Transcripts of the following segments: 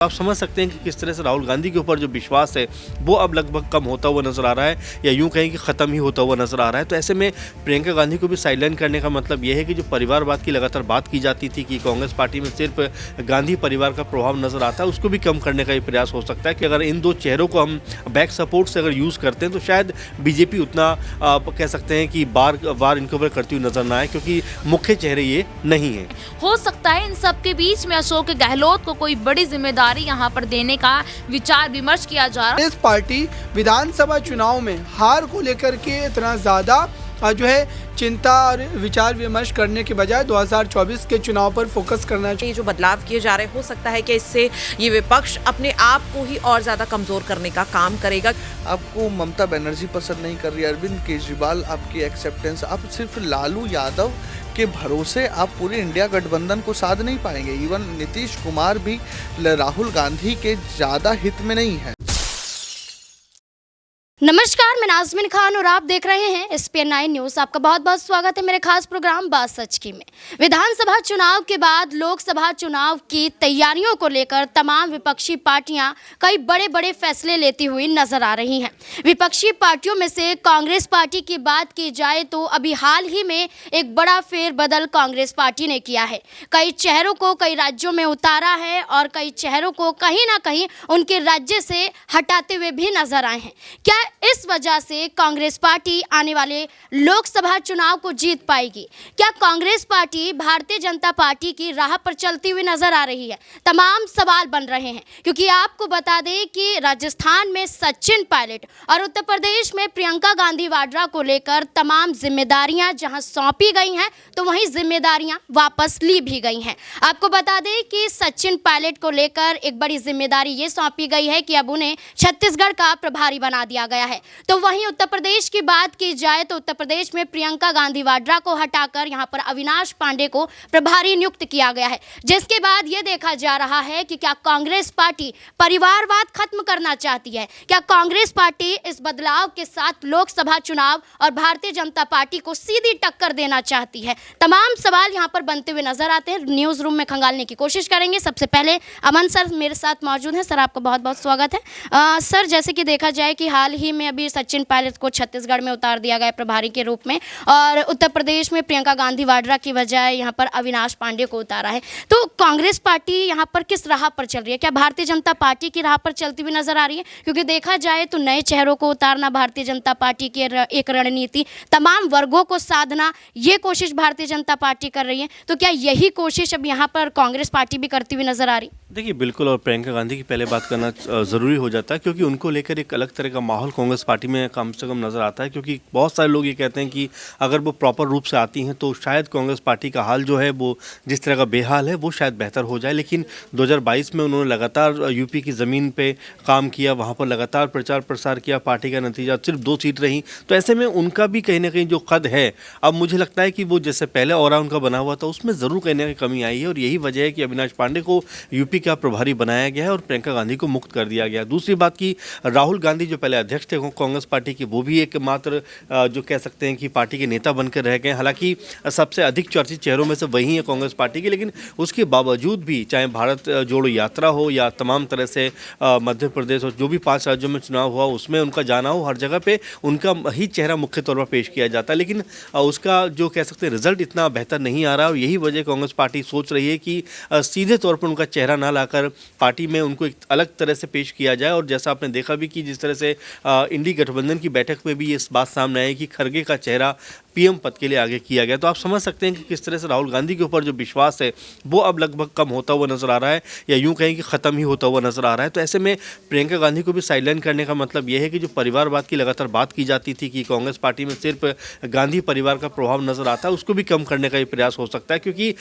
आप समझ सकते हैं कि किस तरह से राहुल गांधी के ऊपर जो विश्वास है वो अब लगभग कम होता हुआ नजर आ रहा है, या यूं कहें कि ख़त्म ही होता हुआ नजर आ रहा है। तो ऐसे में प्रियंका गांधी को भी साइडलाइन करने का मतलब यह है कि जो परिवारवाद की लगातार बात की जाती थी कि कांग्रेस पार्टी में सिर्फ गांधी परिवार का प्रभाव नजर आता है, उसको भी कम करने का ये प्रयास हो सकता है कि अगर इन दो चेहरों को हम बैक सपोर्ट से अगर यूज़ करते हैं तो शायद बीजेपी उतना कह सकते हैं कि बार इनके ऊपर करती हुई नजर ना आए, क्योंकि मुख्य चेहरे ये नहीं है। हो सकता है इन सब के बीच में अशोक गहलोत को कोई बड़ी जिम्मेदारी यहाँ पर देने का विचार विमर्श किया जा रहा है। इस पार्टी विधानसभा चुनाव में हार को लेकर के इतना ज़्यादा जो है चिंता और विचार विमर्श करने के बजाय 2024 के चुनाव पर फोकस करना चाहिए। जो बदलाव किए जा रहे हो सकता है कि इससे ये विपक्ष अपने आप को ही और ज़्यादा कमज़ोर करने का काम करेगा। आपको ममता बनर्जी पसंद नहीं कर रही, अरविंद केजरीवाल आपकी एक्सेप्टेंस, आप सिर्फ लालू यादव के भरोसे आप पूरे इंडिया गठबंधन को साध नहीं पाएंगे। इवन नीतीश कुमार भी राहुल गांधी के ज़्यादा हित में नहीं है। नमस्कार, मैं नाज़मीन खान और आप देख रहे हैं SPN9 न्यूज़। आपका बहुत बहुत स्वागत है मेरे खास प्रोग्राम बात सच की में। विधानसभा चुनाव के बाद लोकसभा चुनाव की तैयारियों को लेकर तमाम विपक्षी पार्टियां कई बड़े बड़े फैसले लेती हुई नजर आ रही हैं। विपक्षी पार्टियों में से कांग्रेस पार्टी की बात की जाए तो अभी हाल ही में एक बड़ा फेरबदल कांग्रेस पार्टी ने किया है। कई चेहरों को कई राज्यों में उतारा है और कई चेहरों को कहीं ना कहीं उनके राज्य से हटाते हुए भी नजर आए हैं। क्या इस वजह से कांग्रेस पार्टी आने वाले लोकसभा चुनाव को जीत पाएगी? क्या कांग्रेस पार्टी भारतीय जनता पार्टी की राह पर चलती हुई नजर आ रही है? तमाम सवाल बन रहे हैं, क्योंकि आपको बता दें कि राजस्थान में सचिन पायलट और उत्तर प्रदेश में प्रियंका गांधी वाड्रा को लेकर तमाम जिम्मेदारियां जहां सौंपी गई हैं तो वहीं जिम्मेदारियां वापस ली भी गई हैं। आपको बता दें कि सचिन पायलट को लेकर एक बड़ी जिम्मेदारी ये सौंपी गई है कि अब उन्हें छत्तीसगढ़ का प्रभारी बना दिया गया है। तो वहीं उत्तर प्रदेश की बात की जाए तो उत्तर प्रदेश में प्रियंका गांधी वाड्रा को हटाकर यहां पर अविनाश पांडे को प्रभारी नियुक्त किया गया है, जिसके बाद यह देखा जा रहा है कि क्या कांग्रेस पार्टी परिवारवाद खत्म करना चाहती है? क्या कांग्रेस पार्टी इस बदलाव के साथ लोकसभा चुनाव और भारतीय जनता पार्टी को सीधी टक्कर देना चाहती है? तमाम सवाल यहां पर बनते हुए नजर आते हैं। न्यूज रूम में खंगालने की कोशिश करेंगे। सबसे पहले अमन सर मेरे साथ मौजूद हैं। सर, आपका बहुत बहुत स्वागत है। सर, जैसे कि देखा जाए कि हाल ही में अभी सचिन पायलट को छत्तीसगढ़ में उतार दिया गया प्रभारी के रूप में, और उत्तर प्रदेश में प्रियंका गांधी वाड्रा की बजाय यहां पर अविनाश पांडे को उतारा है। तो कांग्रेस पार्टी यहां पर किस राह पर चल रही है? क्या भारतीय जनता पार्टी की राह पर चलती हुई नजर आ रही है? क्योंकि देखा जाए तो नए चेहरों को उतारना भारतीय जनता पार्टी की एक रणनीति, तमाम वर्गों को साधना, ये कोशिश भारतीय जनता पार्टी कर रही है। तो क्या यही कोशिश अब यहाँ पर कांग्रेस पार्टी भी करती हुई नजर आ रही? देखिए, बिल्कुल, और प्रियंका गांधी की पहले बात करना ज़रूरी हो जाता है, क्योंकि उनको लेकर एक अलग तरह का माहौल कांग्रेस पार्टी में कम से कम नज़र आता है। क्योंकि बहुत सारे लोग ये कहते हैं कि अगर वो प्रॉपर रूप से आती हैं तो शायद कांग्रेस पार्टी का हाल जो है वो जिस तरह का बेहाल है वो शायद बेहतर हो जाए। लेकिन 2022 में उन्होंने लगातार यूपी की ज़मीन पे काम किया, वहाँ पर लगातार प्रचार प्रसार किया, पार्टी का नतीजा सिर्फ 2 सीट रही। तो ऐसे में उनका भी कहीं ना कहीं जो कद है, अब मुझे लगता है कि वो जैसे पहले ऑरा उनका बना हुआ था उसमें ज़रूर कहीं ना कहीं कमी आई है, और यही वजह है कि अविनाश पांडे को यूपी का प्रभारी बनाया गया है और प्रियंका गांधी को मुक्त कर दिया गया। दूसरी बात की राहुल गांधी जो पहले अध्यक्ष थे कांग्रेस पार्टी के, वो भी एकमात्र जो कह सकते हैं कि पार्टी के नेता बनकर रह गए। हालांकि सबसे अधिक चर्चित चेहरों में से वही है कांग्रेस पार्टी के, लेकिन उसके बावजूद भी चाहे भारत जोड़ो यात्रा हो या तमाम तरह से मध्य प्रदेश और जो भी 5 राज्यों में चुनाव हुआ उसमें उनका जाना हो, हर जगह पे उनका ही चेहरा मुख्य तौर पर पेश किया जाता है। लेकिन उसका जो कह सकते हैं रिजल्ट इतना बेहतर नहीं आ रहा, और यही वजह कांग्रेस पार्टी सोच रही है कि सीधे तौर पर उनका चेहरा ना लाकर पार्टी में उनको एक अलग तरह से पेश किया जाए। और जैसा आपने देखा भी कि जिस तरह से इंडी गठबंधन की बैठक में भी ये इस बात सामने आई कि खरगे का चेहरा पीएम पद के लिए आगे किया गया। तो आप समझ सकते हैं कि किस तरह से राहुल गांधी के ऊपर जो विश्वास है वो अब लगभग कम होता हुआ नजर आ रहा है, या यूं कहें कि ख़त्म ही होता हुआ नजर आ रहा है। तो ऐसे में प्रियंका गांधी को भी साइडलाइन करने का मतलब यह है कि जो परिवारवाद की लगातार बात की जाती थी कि कांग्रेस पार्टी में सिर्फ गांधी परिवार का प्रभाव नजर आता है, उसको भी कम करने का ये प्रयास हो सकता है। क्योंकि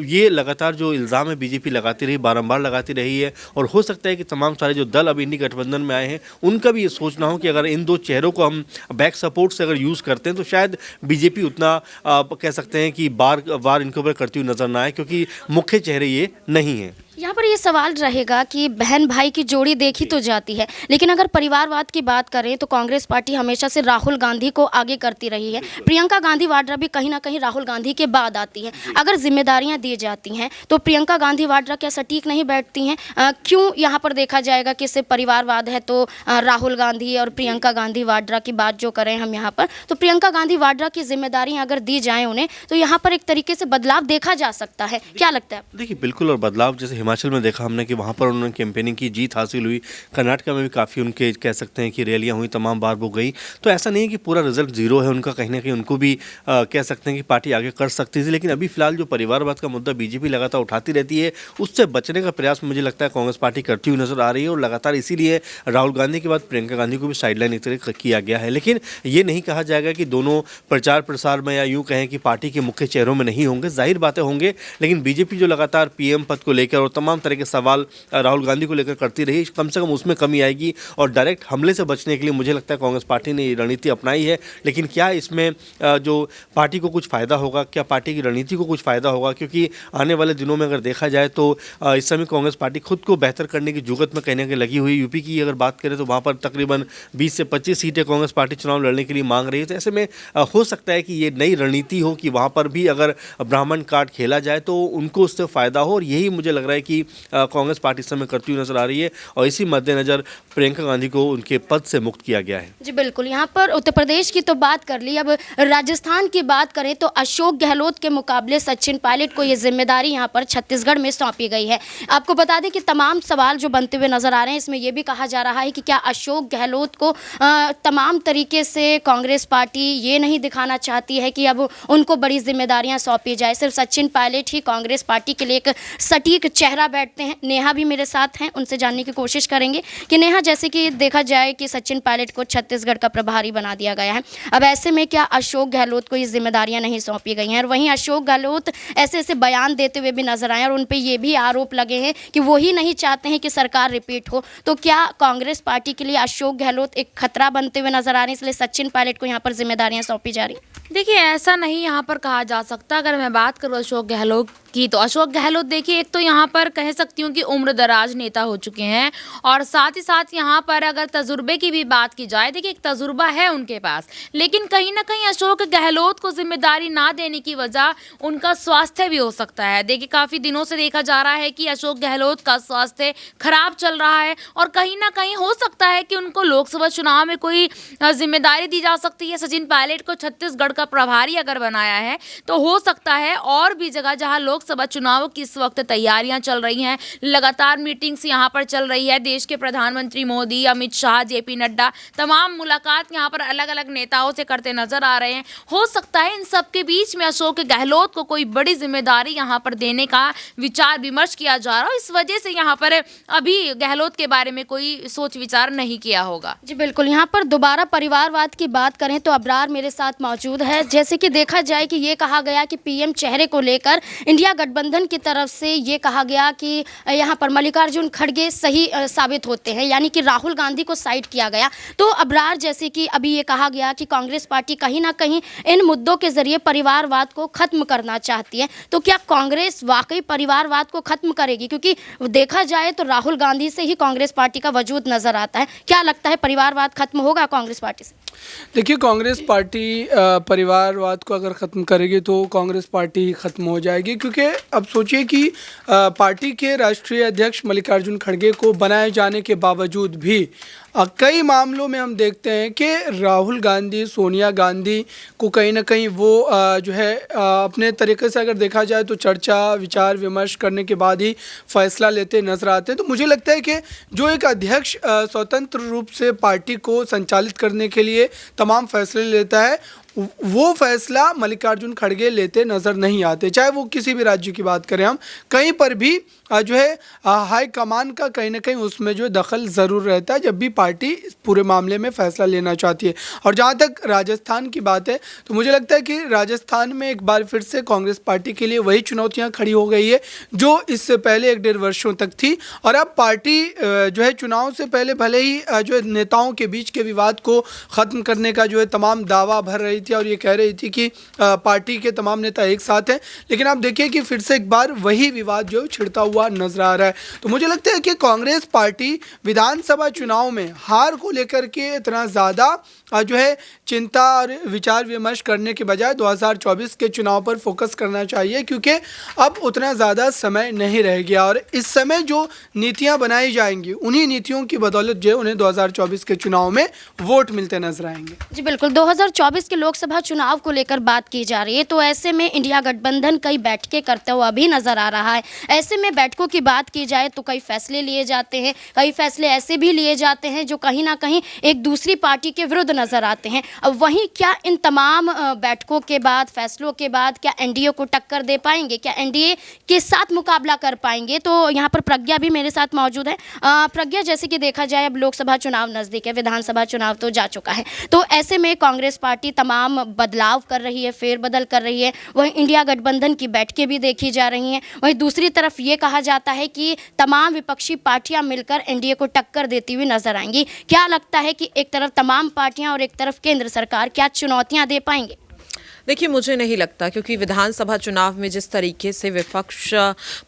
ये लगातार जो इल्ज़ाम है बीजेपी लगाती रही, बारंबार लगाती रही है, और हो सकता है कि तमाम सारे जो दल अब इंडी गठबंधन में आए हैं उनका भी ये सोचना हो कि अगर इन दो चेहरों को हम बैक सपोर्ट से अगर यूज़ करते हैं तो शायद बीजेपी उतना कह सकते हैं कि बार इनके ऊपर करती हुई नजर ना आए, क्योंकि मुख्य चेहरे ये नहीं है। यहाँ पर ये सवाल रहेगा कि बहन भाई की जोड़ी देखी तो जाती है, लेकिन अगर परिवारवाद की बात करें तो कांग्रेस पार्टी हमेशा से राहुल गांधी को आगे करती रही है। प्रियंका गांधी वाड्रा भी कहीं ना कहीं राहुल गांधी के बाद आती है। अगर जिम्मेदारियां दी जाती हैं तो प्रियंका गांधी वाड्रा क्या सटीक नहीं बैठती हैं? क्यों यहाँ पर देखा जाएगा कि सिर्फ परिवारवाद है तो राहुल गांधी और प्रियंका गांधी वाड्रा की बात जो करें हम यहाँ पर, तो प्रियंका गांधी वाड्रा की जिम्मेदारियाँ अगर दी जाएँ उन्हें तो यहाँ पर एक तरीके से बदलाव देखा जा सकता है। क्या लगता है? देखिए बिल्कुल, और बदलाव जैसे हिमाचल में देखा हमने कि वहाँ पर उन्होंने कैंपेनिंग की, जीत हासिल हुई। कर्नाटक में भी काफ़ी उनके कह सकते हैं कि रैलियाँ हुई, तमाम बार वो गई। तो ऐसा नहीं है कि पूरा रिजल्ट जीरो है उनका, कहीं ना कहीं उनको भी कह सकते हैं कि पार्टी आगे कर सकती थी। लेकिन अभी फिलहाल जो परिवारवाद का मुद्दा बीजेपी लगातार उठाती रहती है, उससे बचने का प्रयास मुझे लगता है कांग्रेस पार्टी करती हुई नजर आ रही है। और लगातार इसीलिए राहुल गांधी के बाद प्रियंका गांधी को भी साइडलाइन एक तरह किया गया है। लेकिन ये नहीं कहा जाएगा कि दोनों प्रचार प्रसार में या यूँ कहें कि पार्टी के मुख्य चेहरों में नहीं होंगे, जाहिर बातें होंगे। लेकिन बीजेपी जो लगातार पीएम पद को लेकर और तमाम तरह के सवाल राहुल गांधी को लेकर करती रही, कम से कम उसमें कमी आएगी। और डायरेक्ट हमले से बचने के लिए मुझे लगता है कांग्रेस पार्टी ने ये रणनीति अपनाई है। लेकिन क्या इसमें जो पार्टी को कुछ फ़ायदा होगा, क्या पार्टी की रणनीति को कुछ फ़ायदा होगा? क्योंकि आने वाले दिनों में अगर देखा जाए तो इस समय कांग्रेस पार्टी खुद को बेहतर करने की जुगत में कहीं ना कहीं लगी हुई। यूपी की अगर बात करें तो वहाँ पर तकरीबन 20 से 25 सीटें कांग्रेस पार्टी चुनाव लड़ने के लिए मांग रही है। तो ऐसे में हो सकता है कि ये नई रणनीति हो कि वहाँ पर भी अगर ब्राह्मण कार्ड खेला जाए तो उनको उससे फ़ायदा हो। और यही मुझे लग रहा है कि कांग्रेस पार्टी इस समय करती हुई नजर आ रही है। और इसी मद्देनज़र प्रियंका गांधी को उनके पद से मुक्त किया गया है। जी बिल्कुल, यहाँ पर उत्तर प्रदेश की तो बात कर ली, अब राजस्थान की बात करें तो अशोक गहलोत के मुकाबले सचिन पायलट को ये जिम्मेदारी यहाँ पर छत्तीसगढ़ में सौंपी गई है। आपको बता दें कि तमाम सवाल जो बनते हुए नजर आ रहे हैं, इसमें यह भी कहा जा रहा है कि क्या अशोक गहलोत को तमाम तरीके से कांग्रेस पार्टी ये नहीं दिखाना चाहती है कि अब उनको बड़ी जिम्मेदारियाँ सौंपी जाए, सिर्फ सचिन पायलट ही कांग्रेस पार्टी के लिए एक सटीक चेहरा बैठते हैं। नेहा भी मेरे साथ हैं, उनसे जानने की कोशिश करेंगे कि नेहा, जैसे कि देखा जाए कि सचिन पायलट को छत्तीसगढ़ का प्रभारी बना दिया गया है, अब ऐसे में क्या अशोक गहलोत को ये जिम्मेदारियां नहीं सौंपी गई हैं? और वहीं अशोक गहलोत ऐसे ऐसे बयान देते हुए भी नजर आए और उन पे ये भी आरोप लगे हैं कि वो ही नहीं चाहते हैं कि सरकार रिपीट हो। तो क्या कांग्रेस पार्टी के लिए अशोक गहलोत एक खतरा बनते हुए नजर आ रहे हैं, इसलिए सचिन पायलट को यहाँ पर जिम्मेदारियां सौंपी जा रही? देखिए, ऐसा नहीं यहाँ पर कहा जा सकता। अगर मैं बात करूँ अशोक गहलोत की, तो अशोक गहलोत देखिए, एक तो यहाँ पर कह सकती हूँ कि उम्रदराज नेता हो चुके हैं, और साथ ही साथ यहाँ पर अगर तजुर्बे की भी बात की जाए, देखिए एक तजुर्बा है उनके पास। लेकिन कहीं ना कहीं अशोक गहलोत को जिम्मेदारी ना देने की वजह उनका स्वास्थ्य भी हो सकता है। देखिए काफ़ी दिनों से देखा जा रहा है कि अशोक गहलोत का स्वास्थ्य खराब चल रहा है, और कहीं ना कहीं हो सकता है कि उनको लोकसभा चुनाव में कोई जिम्मेदारी दी जा सकती है। सचिन पायलट को छत्तीसगढ़ का प्रभारी अगर बनाया है तो हो सकता है और भी जगह जहां लोकसभा चुनाव की इस वक्त तैयारियां चल रही हैं, लगातार मीटिंग्स यहां पर चल रही है। देश के प्रधानमंत्री मोदी, अमित शाह, जेपी नड्डा, तमाम मुलाकात यहां पर अलग अलग नेताओं से करते नजर आ रहे हैं। हो सकता है इन सब के बीच में अशोक गहलोत को कोई बड़ी जिम्मेदारी यहां पर देने का विचार विमर्श किया जा रहा है। इस वजह से यहां पर अभी गहलोत के बारे में कोई सोच विचार नहीं किया होगा। जी बिल्कुल, यहाँ पर दोबारा परिवारवाद की बात करें तो अबरार मेरे साथ मौजूद है। जैसे कि देखा जाए कि ये कहा गया कि पीएम चेहरे को लेकर इंडिया गठबंधन की तरफ से ये कहा गया कि यहाँ पर मल्लिकार्जुन खड़गे सही साबित होते हैं, यानी कि राहुल गांधी को साइड किया गया। तो अबरार, जैसे कि अभी ये कहा गया कि कांग्रेस पार्टी कहीं ना कहीं इन मुद्दों के जरिए परिवारवाद को खत्म करना चाहती है, तो क्या कांग्रेस वाकई परिवारवाद को खत्म करेगी? क्योंकि देखा जाए तो राहुल गांधी से ही कांग्रेस पार्टी का वजूद नजर आता है। क्या लगता है, परिवारवाद खत्म होगा कांग्रेस पार्टी से? देखिए, कांग्रेस पार्टी परिवारवाद को अगर ख़त्म करेगी तो कांग्रेस पार्टी ख़त्म हो जाएगी। क्योंकि अब सोचिए कि पार्टी के राष्ट्रीय अध्यक्ष मल्लिकार्जुन खड़गे को बनाए जाने के बावजूद भी कई मामलों में हम देखते हैं कि राहुल गांधी, सोनिया गांधी को कहीं ना कहीं वो जो है अपने तरीके से अगर देखा जाए तो चर्चा, विचार विमर्श करने के बाद ही फैसला लेते नजर आते हैं। तो मुझे लगता है कि जो एक अध्यक्ष स्वतंत्र रूप से पार्टी को संचालित करने के लिए तमाम फैसले लेता है, वो फैसला मल्लिकार्जुन खड़गे लेते नज़र नहीं आते। चाहे वो किसी भी राज्य की बात करें, हम कहीं पर भी जो है हाई कमान का कहीं ना कहीं उसमें जो दखल ज़रूर रहता है जब भी पार्टी पूरे मामले में फ़ैसला लेना चाहती है। और जहाँ तक राजस्थान की बात है तो मुझे लगता है कि राजस्थान में एक बार फिर से कांग्रेस पार्टी के लिए वही चुनौतियाँ खड़ी हो गई है जो इससे पहले 1-1.5 वर्षों तक थी। और अब पार्टी जो है चुनाव से पहले भले ही जो है नेताओं के बीच के विवाद को ख़त्म करने का जो है तमाम दावा भर रही थी और ये कह रही थी कि पार्टी के तमाम नेता एक साथ हैं, लेकिन आप देखिए कि फिर से एक बार वही विवाद जो छिड़ता हुआ नजर आ रहा है। तो मुझे लगता है कि कांग्रेस पार्टी विधानसभा चुनाव में हार को लेकर के इतना ज़्यादा जो है चिंता और विचार विमर्श करने के बजाय 2024 के चुनाव पर फोकस करना चाहिए, क्योंकि अब उतना ज़्यादा समय नहीं रह गया और इस समय जो नीतियां बनाई जाएंगी उन्हीं नीतियों की बदौलत जो है उन्हें 2024 के चुनाव में वोट मिलते नजर आएंगे। जी बिल्कुल, 2024 के लोकसभा चुनाव को लेकर बात की जा रही है, तो ऐसे में इंडिया गठबंधन कई बैठकें करते हुआ भी नजर आ रहा है। ऐसे में बैठकों की बात की जाए तो कई फैसले लिए जाते हैं, कई फैसले ऐसे भी लिए जाते हैं जो कहीं ना कहीं एक दूसरी पार्टी के विरुद्ध नजर आते हैं। अब वहीं क्या इन तमाम बैठकों के बाद, फैसलों के बाद क्या एनडीए को टक्कर दे पाएंगे, क्या एनडीए के साथ मुकाबला कर पाएंगे? तो यहाँ पर प्रज्ञा भी मेरे साथ मौजूद है। प्रज्ञा, जैसे कि देखा जाए अब लोकसभा चुनाव नज़दीक है, विधानसभा चुनाव तो जा चुका है, तो ऐसे में कांग्रेस पार्टी तमाम बदलाव कर रही है, फेरबदल कर रही है। वहीं इंडिया गठबंधन की बैठकें भी देखी जा रही हैं। वहीं दूसरी तरफ ये कहा जाता है कि तमाम विपक्षी पार्टियां मिलकर एनडीए को टक्कर देती हुई नजर आएंगी। क्या लगता है कि एक तरफ तमाम पार्टियां और एक तरफ केंद्र सरकार क्या चुनौतियां दे पाएंगे? देखिए, मुझे नहीं लगता, क्योंकि विधानसभा चुनाव में जिस तरीके से विपक्ष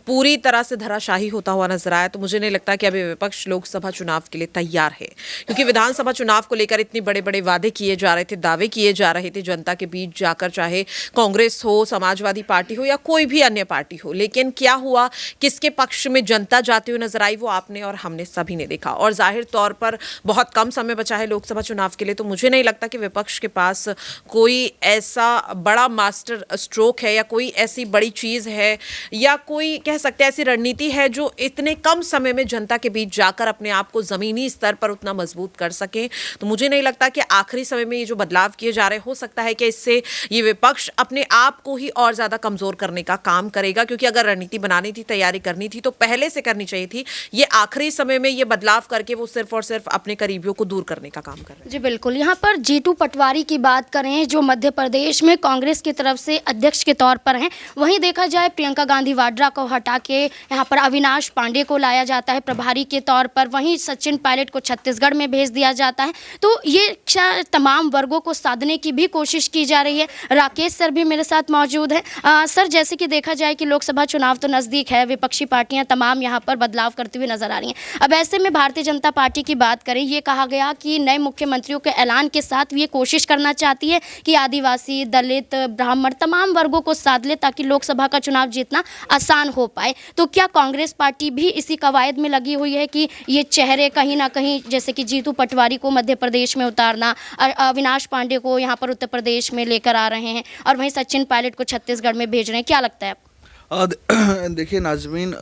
पूरी तरह से धराशायी होता हुआ नजर आया, तो मुझे नहीं लगता कि अभी विपक्ष लोकसभा चुनाव के लिए तैयार है। क्योंकि विधानसभा चुनाव को लेकर इतने बड़े बड़े वादे किए जा रहे थे, दावे किए जा रहे थे जनता के बीच जाकर, चाहे कांग्रेस हो, समाजवादी पार्टी हो या कोई भी अन्य पार्टी हो। लेकिन क्या हुआ, किसके पक्ष में जनता जाते हुए नजर आई, वो आपने और हमने सभी ने देखा। और जाहिर तौर पर बहुत कम समय बचा है लोकसभा चुनाव के लिए, तो मुझे नहीं लगता कि विपक्ष के पास कोई ऐसा बड़ा मास्टर स्ट्रोक है या कोई ऐसी बड़ी चीज है या कोई कह सकते हैं ऐसी रणनीति है जो इतने कम समय में जनता के बीच जाकर अपने आप को जमीनी स्तर पर उतना मजबूत कर सके। तो मुझे नहीं लगता कि आखिरी समय में ये जो बदलाव किए जा रहे, हो सकता है कि इससे ये विपक्ष अपने आप को ही और ज्यादा कमजोर करने का काम करेगा। क्योंकि अगर रणनीति बनानी थी, तैयारी करनी थी, तो पहले से करनी चाहिए थी। ये आखिरी समय में ये बदलाव करके वो सिर्फ और सिर्फ अपने करीबियों को दूर करने का काम कर रहे हैं। जी बिल्कुल, यहाँ पर जीतू पटवारी की बात करें जो मध्य प्रदेश में कांग्रेस की तरफ से अध्यक्ष के तौर पर हैं, वहीं देखा जाए प्रियंका गांधी वाड्रा को हटा के यहाँ पर अविनाश पांडे को लाया जाता है प्रभारी के तौर पर, वहीं सचिन पायलट को छत्तीसगढ़ में भेज दिया जाता है। तो ये तमाम वर्गों को साधने की भी कोशिश की जा रही है। राकेश सर भी मेरे साथ मौजूद हैं। सर, जैसे कि देखा जाए कि लोकसभा चुनाव तो नज़दीक है, विपक्षी पार्टियां तमाम यहाँ पर बदलाव करती हुई नजर आ रही हैं। अब ऐसे में भारतीय जनता पार्टी की बात करें, ये कहा गया कि नए मुख्यमंत्रियों के ऐलान के साथ ये कोशिश करना चाहती है कि आदिवासी, दलित, ब्राह्मण तमाम वर्गों को साध ले ताकि लोकसभा का चुनाव जीतना आसान हो पाए। तो क्या कांग्रेस पार्टी भी इसी कवायद में लगी हुई है कि ये चेहरे कहीं ना कहीं, जैसे कि जीतू पटवारी को मध्य प्रदेश में उतारना, अविनाश पांडे को यहाँ पर उत्तर प्रदेश में लेकर आ रहे हैं और वहीं सचिन पायलट को छत्तीसगढ़ में भेज रहे हैं, क्या लगता है आपको? देखिए नाजमीन,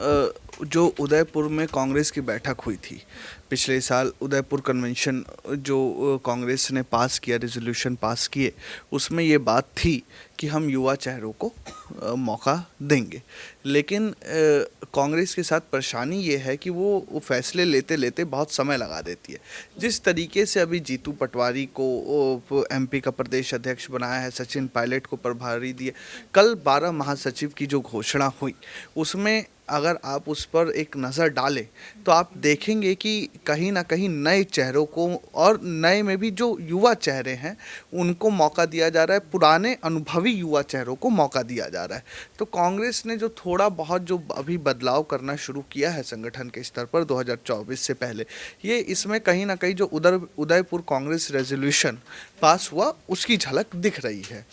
जो उदयपुर में कांग्रेस की बैठक हुई थी पिछले साल, उदयपुर कन्वेंशन जो कांग्रेस ने पास किया, रेजोल्यूशन पास किए, उसमें ये बात थी कि हम युवा चेहरों को मौका देंगे। लेकिन कांग्रेस के साथ परेशानी ये है कि वो फैसले लेते लेते बहुत समय लगा देती है। जिस तरीके से अभी जीतू पटवारी को एमपी का प्रदेश अध्यक्ष बनाया है, सचिन पायलट को प्रभारी दिए, कल 12 महासचिव की जो घोषणा हुई उसमें अगर आप उस पर एक नज़र डालें तो आप देखेंगे कि कहीं ना कहीं नए चेहरों को, और नए में भी जो युवा चेहरे हैं उनको मौका दिया जा रहा है, पुराने अनुभवी युवा चेहरों को मौका दिया जा रहा है। तो कांग्रेस ने जो थोड़ा बहुत जो अभी बदलाव करना शुरू किया है संगठन के स्तर पर 2024 से पहले, ये इसमें कहीं ना कहीं जो उदयपुर कांग्रेस रेजोल्यूशन पास हुआ उसकी झलक दिख रही है।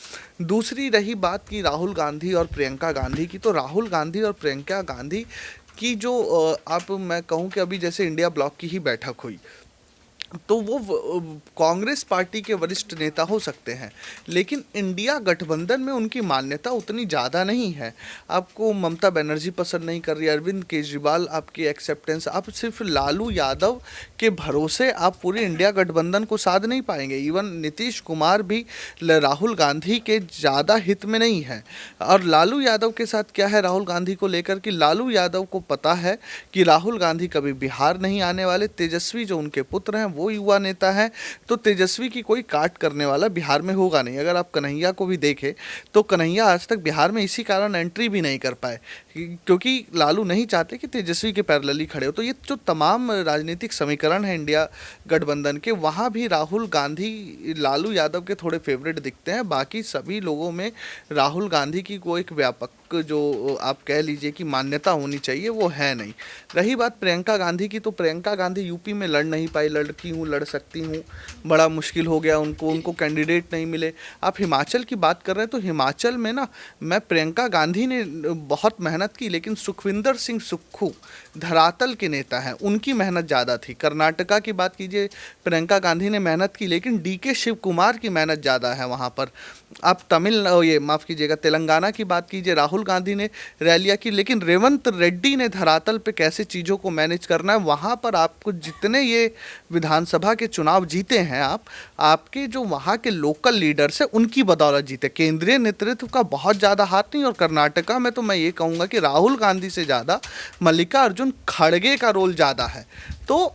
दूसरी रही बात की राहुल गांधी और प्रियंका गांधी की, तो राहुल गांधी और प्रियंका गांधी की जो मैं कहूं कि अभी जैसे इंडिया ब्लॉक की ही बैठक हुई, तो वो कांग्रेस पार्टी के वरिष्ठ नेता हो सकते हैं, लेकिन इंडिया गठबंधन में उनकी मान्यता उतनी ज़्यादा नहीं है। आपको ममता बनर्जी पसंद नहीं कर रही, अरविंद केजरीवाल आपकी एक्सेप्टेंस, आप सिर्फ लालू यादव के भरोसे आप पूरी इंडिया गठबंधन को साध नहीं पाएंगे। इवन नीतीश कुमार भी राहुल गांधी के ज़्यादा हित में नहीं है। और लालू यादव के साथ क्या है राहुल गांधी को लेकर कि लालू यादव को पता है कि राहुल गांधी कभी बिहार नहीं आने वाले, तेजस्वी जो उनके पुत्र हैं वो युवा नेता है, तो तेजस्वी की कोई काट करने वाला बिहार में होगा नहीं। अगर आप कन्हैया को भी देखें तो कन्हैया आज तक बिहार में इसी कारण एंट्री भी नहीं कर पाए क्योंकि लालू नहीं चाहते कि तेजस्वी के पैरेलली खड़े हो। तो ये जो तमाम राजनीतिक समीकरण है इंडिया गठबंधन के, वहाँ भी राहुल गांधी लालू यादव के थोड़े फेवरेट दिखते हैं। बाकी सभी लोगों में राहुल गांधी की कोई एक व्यापक जो आप कह लीजिए कि मान्यता होनी चाहिए वो है नहीं। रही बात प्रियंका गांधी की, तो प्रियंका गांधी यूपी में लड़ नहीं पाई। लड़की हूँ, लड़ सकती हूँ, बड़ा मुश्किल हो गया उनको कैंडिडेट नहीं मिले। आप हिमाचल की बात कर रहे हैं तो हिमाचल में ना, मैं प्रियंका गांधी ने बहुत मेहनत की, लेकिन सुखविंदर सिंह सुक्खू धरातल के नेता हैं, उनकी मेहनत ज़्यादा थी। कर्नाटका की बात कीजिए, प्रियंका गांधी ने मेहनत की, लेकिन डीके शिव कुमार की मेहनत ज़्यादा है वहाँ पर। आप माफ़ कीजिएगा, तेलंगाना की बात कीजिए, राहुल गांधी ने रैलियाँ की, लेकिन रेवंत रेड्डी ने धरातल पे कैसे चीज़ों को मैनेज करना है, वहाँ पर आपको जितने ये विधानसभा के चुनाव जीते हैं आपके जो वहाँ के लोकल लीडर्स हैं उनकी बदौलत जीते। केंद्रीय नेतृत्व का बहुत ज़्यादा हाथ नहीं। और कर्नाटका में तो मैं ये कहूँगा कि राहुल गांधी से ज़्यादा मल्लिकार्जुन खड़गे का रोल ज़्यादा है। तो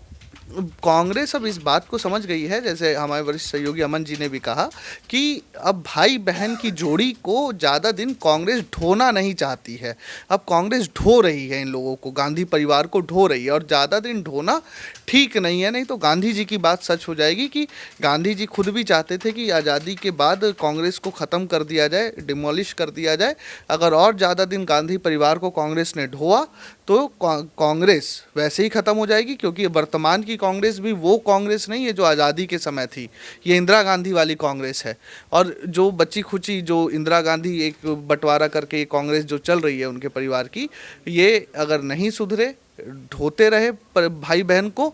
कांग्रेस अब इस बात को समझ गई है, जैसे हमारे वरिष्ठ सहयोगी अमन जी ने भी कहा, कि अब भाई बहन की जोड़ी को ज़्यादा दिन कांग्रेस ढोना नहीं चाहती है। अब कांग्रेस ढो रही है इन लोगों को, गांधी परिवार को ढो रही है, और ज़्यादा दिन ढोना ठीक नहीं है। नहीं तो गांधी जी की बात सच हो जाएगी कि गांधी जी खुद भी चाहते थे कि आज़ादी के बाद कांग्रेस को ख़त्म कर दिया जाए, डिमोलिश कर दिया जाए। अगर और ज़्यादा दिन गांधी परिवार को कांग्रेस ने ढोआ तो कांग्रेस वैसे ही ख़त्म हो जाएगी, क्योंकि वर्तमान की कांग्रेस भी वो कांग्रेस नहीं है जो आज़ादी के समय थी। ये इंदिरा गांधी वाली कांग्रेस है। और जो बच्ची खुची जो इंदिरा गांधी एक बंटवारा करके कांग्रेस जो चल रही है उनके परिवार की, ये अगर नहीं सुधरे, ढोते रहे भाई बहन को,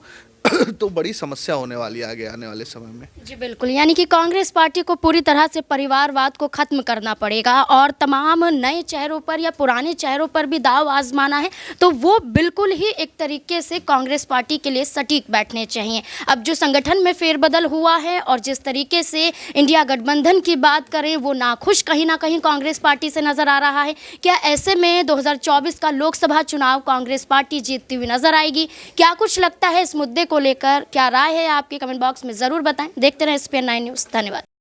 तो बड़ी समस्या होने वाली है आगे आने वाले समय में। जी बिल्कुल, यानी कि कांग्रेस पार्टी को पूरी तरह से परिवारवाद को खत्म करना पड़ेगा और तमाम नए चेहरों पर या पुराने चेहरों पर भी दाव आजमाना है, तो वो बिल्कुल ही एक तरीके से कांग्रेस पार्टी के लिए सटीक बैठने चाहिए। अब जो संगठन में फेरबदल हुआ है और जिस तरीके से इंडिया गठबंधन की बात करें, वो नाखुश कहीं ना कहीं कांग्रेस पार्टी से नजर आ रहा है। क्या ऐसे में 2024 का लोकसभा चुनाव कांग्रेस पार्टी जीतती हुई नजर आएगी? क्या कुछ लगता है इस मुद्दे को लेकर? क्या राय है आपकी? कमेंट बॉक्स में ज़रूर बताएं। देखते रहें SPN9 न्यूज़। धन्यवाद।